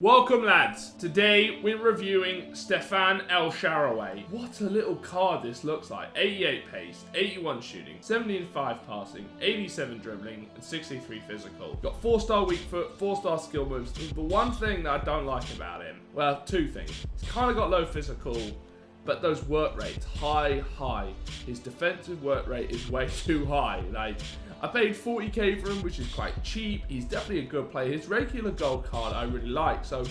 Welcome lads, today we're reviewing Stefan El Shaarawy. What a little card this looks like. 88 pace, 81 shooting, 75 passing, 87 dribbling and 63 physical. Got 4-star weak foot, 4-star skill moves. The one thing that I don't like about him, well, two things. He's kind of got low physical, but those work rates, high. His defensive work rate is way too high. I paid 40k for him, which is quite cheap. He's definitely a good player. His regular gold card I really like, so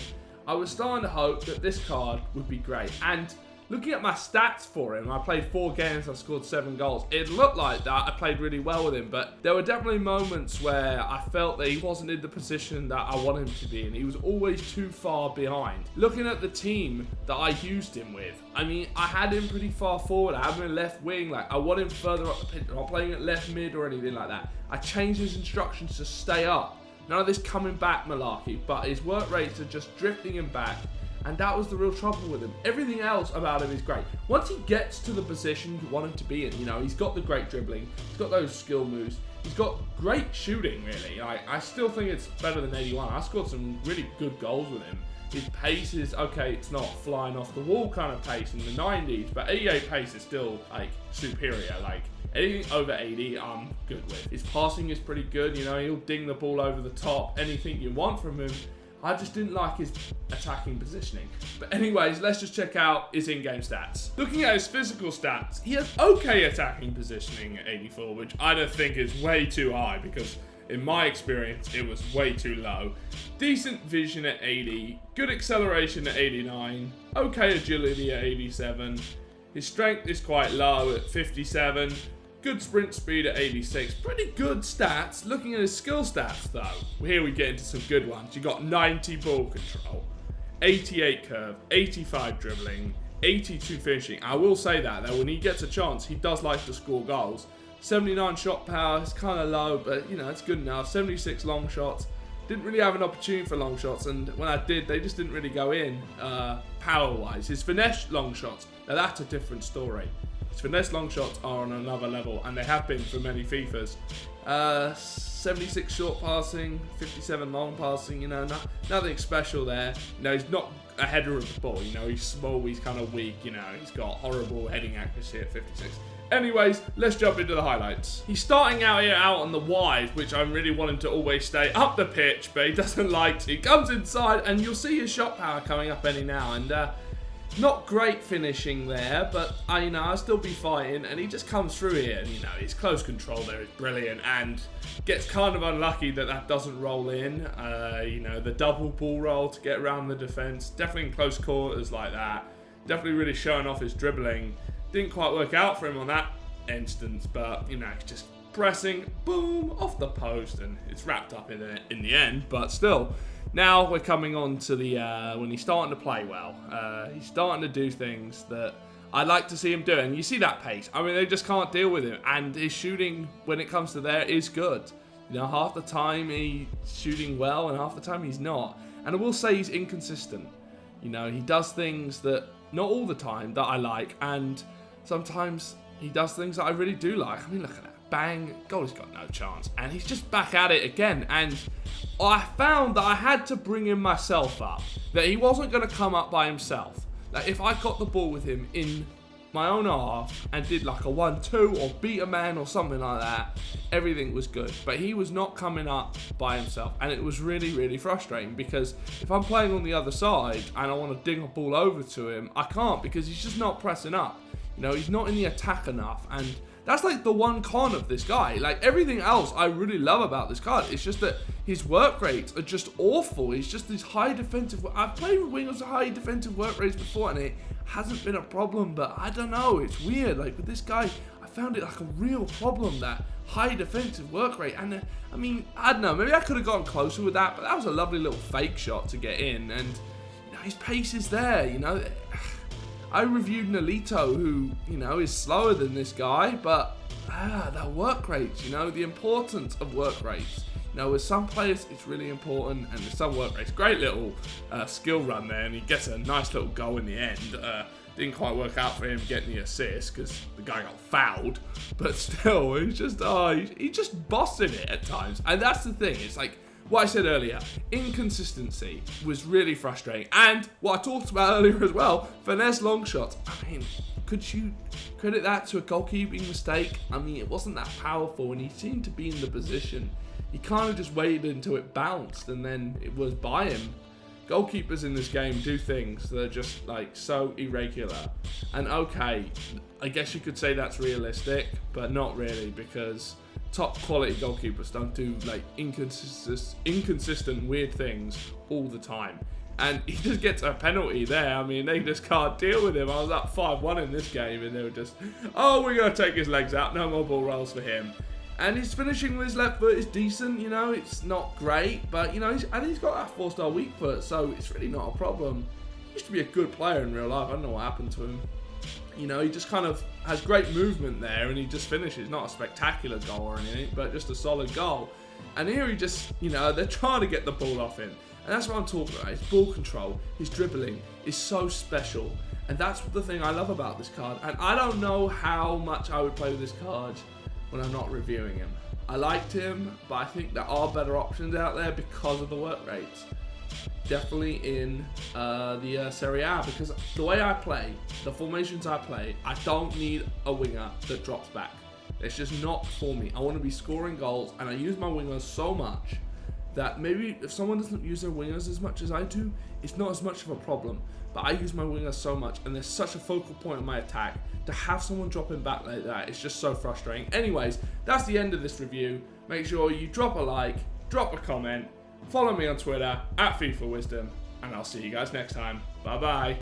I was starting to hope that this card would be great. And looking at my stats for him, I played 4 games, I scored 7 goals. It looked like that I played really well with him, but there were definitely moments where I felt that he wasn't in the position that I want him to be in. He was always too far behind. Looking at the team that I used him with, I mean, I had him pretty far forward. I had him in left wing. I want him further up the pitch. I'm not playing at left mid or anything like that. I changed his instructions to stay up. None of this coming back malarkey, but his work rates are just drifting him back. And that was the real trouble with him. Everything else about him is great. Once he gets to the position you want him to be in, he's got the great dribbling, he's got those skill moves, he's got great shooting, really. I still think it's better than 81. I scored some really good goals with him. His pace is, okay, it's not flying off the wall kind of pace in the 90s, but 88 pace is still, superior. Anything over 80, I'm good with. His passing is pretty good, he'll ding the ball over the top, anything you want from him. I just didn't like his attacking positioning. But anyways, let's just check out his in-game stats. Looking at his physical stats, he has okay attacking positioning at 84, which I don't think is way too high because in my experience, it was way too low. Decent vision at 80, good acceleration at 89, okay agility at 87. His strength is quite low at 57. Good sprint speed at 86. Pretty good stats. Looking at his skill stats though, here we get into some good ones. You got 90 ball control, 88 curve, 85 dribbling, 82 finishing. I will say that though, when he gets a chance, he does like to score goals. 79 shot power, it's kind of low, but it's good enough. 76 long shots. Didn't really have an opportunity for long shots, and when I did, they just didn't really go in power-wise. His finesse long shots, now that's a different story. His finesse long shots are on another level, and they have been for many FIFAs. 76 short passing, 57 long passing, nothing special there. He's not a header of the ball, he's small, he's kind of weak, he's got horrible heading accuracy at 56. Anyways, let's jump into the highlights. He's starting out here out on the wide, which I really want him to always stay up the pitch, but he doesn't like to. He comes inside, and you'll see his shot power coming up any now, and not great finishing there, but I'll still be fighting, and he just comes through here, and his close control there is brilliant, and gets kind of unlucky that doesn't roll in. The double ball roll to get around the defense, definitely in close quarters like that, definitely really showing off his dribbling. Didn't quite work out for him on that instance, but just pressing, boom, off the post, and it's wrapped up in the end. But still, now we're coming on to the when he's starting to play well. He's starting to do things that I like to see him doing. You see that pace? I mean, they just can't deal with him, and his shooting when it comes to there is good. Half the time he's shooting well, and half the time he's not. And I will say he's inconsistent. He does things that not all the time that I like, and sometimes he does things that I really do like. I mean, look at that. Bang. Goalie's got no chance. And he's just back at it again. And I found that I had to bring him myself up. That he wasn't going to come up by himself. If I got the ball with him in my own half and did like a 1-2 or beat a man or something like that, everything was good. But he was not coming up by himself. And it was really, really frustrating because if I'm playing on the other side and I want to ding a ball over to him, I can't because he's just not pressing up. He's not in the attack enough, and that's the one con of this guy. Everything else I really love about this card. It's just that his work rates are just awful. He's just this high defensive. I've played with wingers with high defensive work rates before, and it hasn't been a problem. But I don't know. It's weird. With this guy, I found it a real problem, that high defensive work rate. And I don't know. Maybe I could have gotten closer with that, but that was a lovely little fake shot to get in, and his pace is there. I reviewed Nolito, who, is slower than this guy, but their work rates, the importance of work rates. With some players, it's really important, and with some work rates. Great little skill run there, and he gets a nice little goal in the end. Didn't quite work out for him getting the assist, because the guy got fouled, but still, he's just bossing it at times. And that's the thing, it's what I said earlier, inconsistency was really frustrating. And what I talked about earlier as well, finesse long shots. I mean, could you credit that to a goalkeeping mistake? I mean, it wasn't that powerful and he seemed to be in the position. He kind of just waited until it bounced and then it was by him. Goalkeepers in this game do things that are just like so irregular. And okay, I guess you could say that's realistic, but not really, because top quality goalkeepers don't do like inconsistent weird things all the time. And he just gets a penalty there. I mean, they just can't deal with him. I was up 5-1 in this game and they were just, oh, we're going to take his legs out. No more ball rolls for him. And his finishing with his left foot is decent, you know, it's not great, but, you know, he's got that 4-star weak foot, so it's really not a problem. He used to be a good player in real life. I don't know what happened to him. You know, he just kind of has great movement there and he just finishes. Not a spectacular goal or anything, but just a solid goal. And here he just, you know, they're trying to get the ball off him. And that's what I'm talking about. His ball control, his dribbling is so special. And that's the thing I love about this card. And I don't know how much I would play with this card when I'm not reviewing him. I liked him, but I think there are better options out there because of the work rates. Definitely in the Serie A, because the way I play, the formations I play, I don't need a winger that drops back. It's just not for me. I want to be scoring goals, and I use my wingers so much that maybe if someone doesn't use their wingers as much as I do, it's not as much of a problem. But I use my wingers so much, and there's such a focal point of my attack. To have someone dropping back like that, it's just so frustrating. Anyways, that's the end of this review. Make sure you drop a like, drop a comment, follow me on Twitter, @FIFA Wisdom, and I'll see you guys next time. Bye-bye.